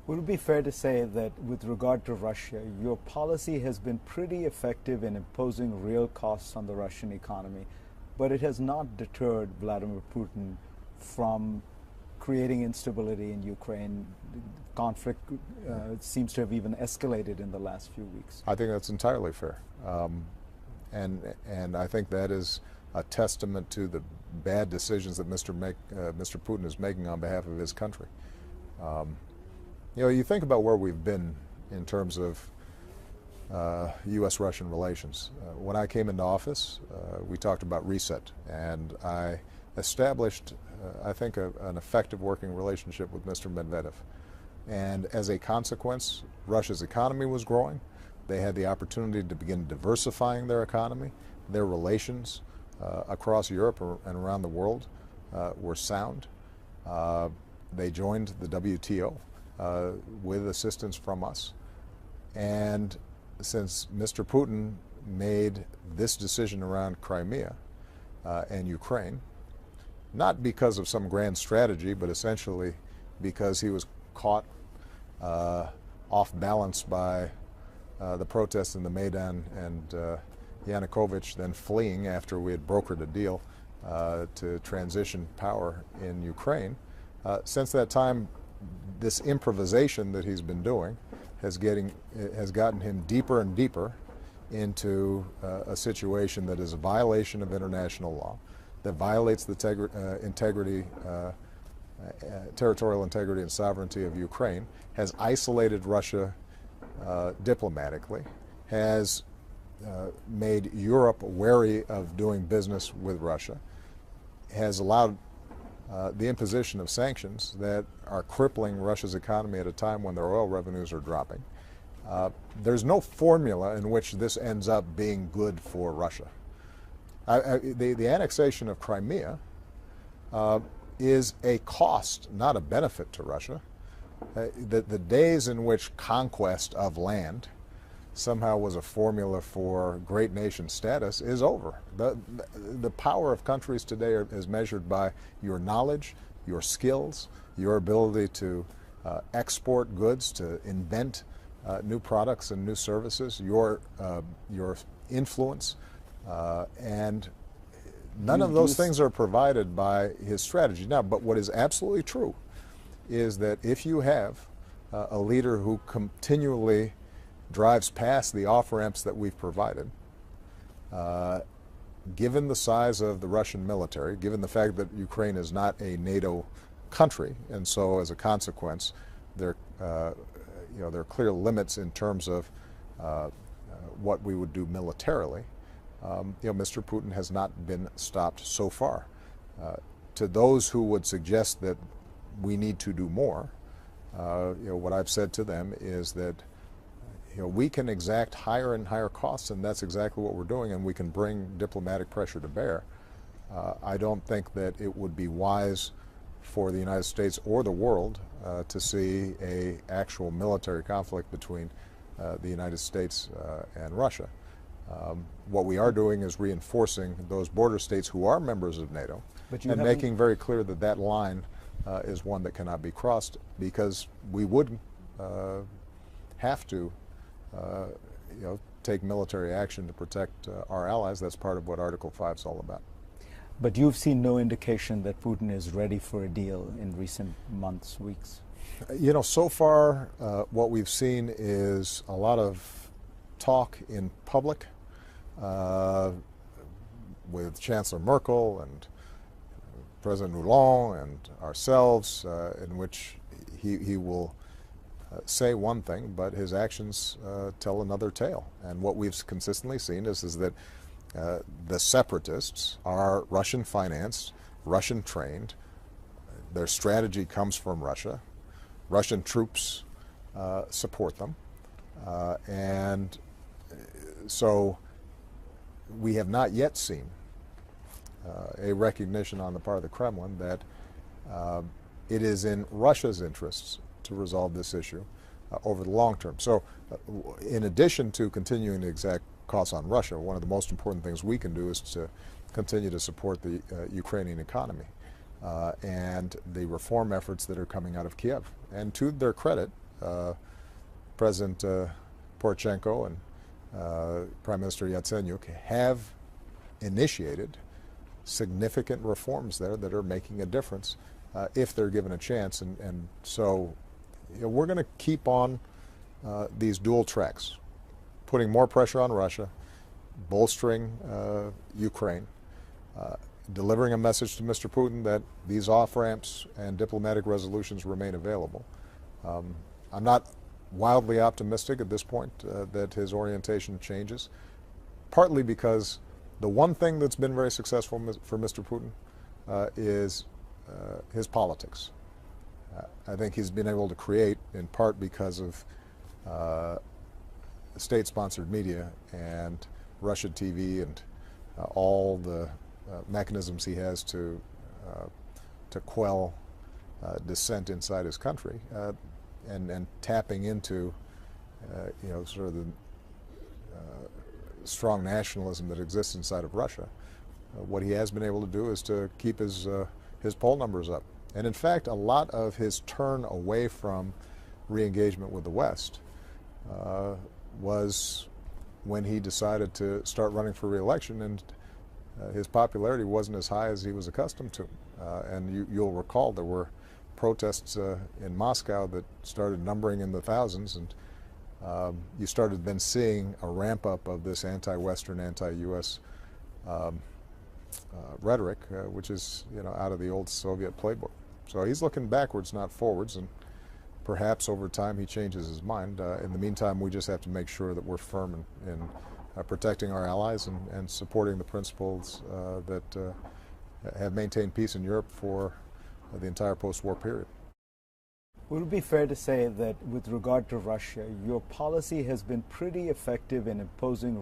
Would it be fair to say that with regard to Russia, your policy has been pretty effective in imposing real costs on the Russian economy, but it has not deterred Vladimir Putin from creating instability in Ukraine? Conflict seems to have even escalated in the last few weeks. I think that's entirely fair. And I think that is a testament to the bad decisions that Mr. Putin is making on behalf of his country. You think about where we've been in terms of U.S.-Russian relations. When I came into office, we talked about reset, and I established, I think, an effective working relationship with Mr. Medvedev. And as a consequence, Russia's economy was growing. They had the opportunity to begin diversifying their economy. Their relations across Europe and around the world were sound. They joined the WTO with assistance from us. And since Mr. Putin made this decision around Crimea and Ukraine, not because of some grand strategy, but essentially because he was caught off balance by the protests in the Maidan and Yanukovych then fleeing after we had brokered a deal to transition power in Ukraine. Since that time, this improvisation that he's been doing has gotten him deeper and deeper into a situation that is a violation of international law, that violates the territorial integrity and sovereignty of Ukraine, has isolated Russia diplomatically, has made Europe wary of doing business with Russia, has allowed the imposition of sanctions that are crippling Russia's economy at a time when their oil revenues are dropping. There's no formula in which this ends up being good for Russia. The annexation of Crimea is a cost, not a benefit to Russia. The days in which conquest of land somehow was a formula for great nation status is over. The power of countries today is measured by your knowledge, your skills, your ability to export goods, to invent new products and new services, your influence, and none of those things are provided by his strategy. Now, but what is absolutely true is that if you have a leader who continually drives past the off-ramps that we've provided, given the size of the Russian military, given the fact that Ukraine is not a NATO country, and so as a consequence, there are clear limits in terms of what we would do militarily. Mr. Putin has not been stopped so far. To those who would suggest that we need to do more, what I've said to them is that we can exact higher and higher costs, and that's exactly what we're doing, and we can bring diplomatic pressure to bear. I don't think that it would be wise for the United States or the world to see an actual military conflict between the United States and Russia. What we are doing is reinforcing those border states who are members of NATO and making very clear that that line is one that cannot be crossed, because we would have to take military action to protect our allies. That's part of what Article 5 is all about. But you've seen no indication that Putin is ready for a deal in recent months, weeks? So far what we've seen is a lot of talk in public with Chancellor Merkel and President Hollande and ourselves, in which he will say one thing, but his actions tell another tale. And what we've consistently seen is that the separatists are Russian-financed, Russian-trained. Their strategy comes from Russia. Russian troops support them. And so we have not yet seen a recognition on the part of the Kremlin that it is in Russia's interests to resolve this issue over the long term. So in addition to continuing to exact costs on Russia, one of the most important things we can do is to continue to support the Ukrainian economy and the reform efforts that are coming out of Kiev. And to their credit, President Poroshenko and Prime Minister Yatsenyuk have initiated significant reforms there that are making a difference if they're given a chance. And so we're going to keep on these dual tracks, putting more pressure on Russia, bolstering Ukraine, delivering a message to Mr. Putin that these off-ramps and diplomatic resolutions remain available. I'm not wildly optimistic at this point that his orientation changes, partly because the one thing that's been very successful for Mr. Putin is his politics. I think he's been able to create, in part because of state-sponsored media and Russian TV and all the mechanisms he has to quell dissent inside his country, and tapping into sort of the strong nationalism that exists inside of Russia. What he has been able to do is to keep his poll numbers up. And in fact, a lot of his turn away from re-engagement with the West was when he decided to start running for re-election, and his popularity wasn't as high as he was accustomed to. And you'll recall there were protests in Moscow that started numbering in the thousands, and you started then seeing a ramp up of this anti-Western, anti-U.S. Rhetoric, which is out of the old Soviet playbook. So he's looking backwards, not forwards, and perhaps over time he changes his mind. In the meantime, we just have to make sure that we're firm in protecting our allies and supporting the principles that have maintained peace in Europe for the entire post-war period. Would it be fair to say that with regard to Russia, your policy has been pretty effective in imposing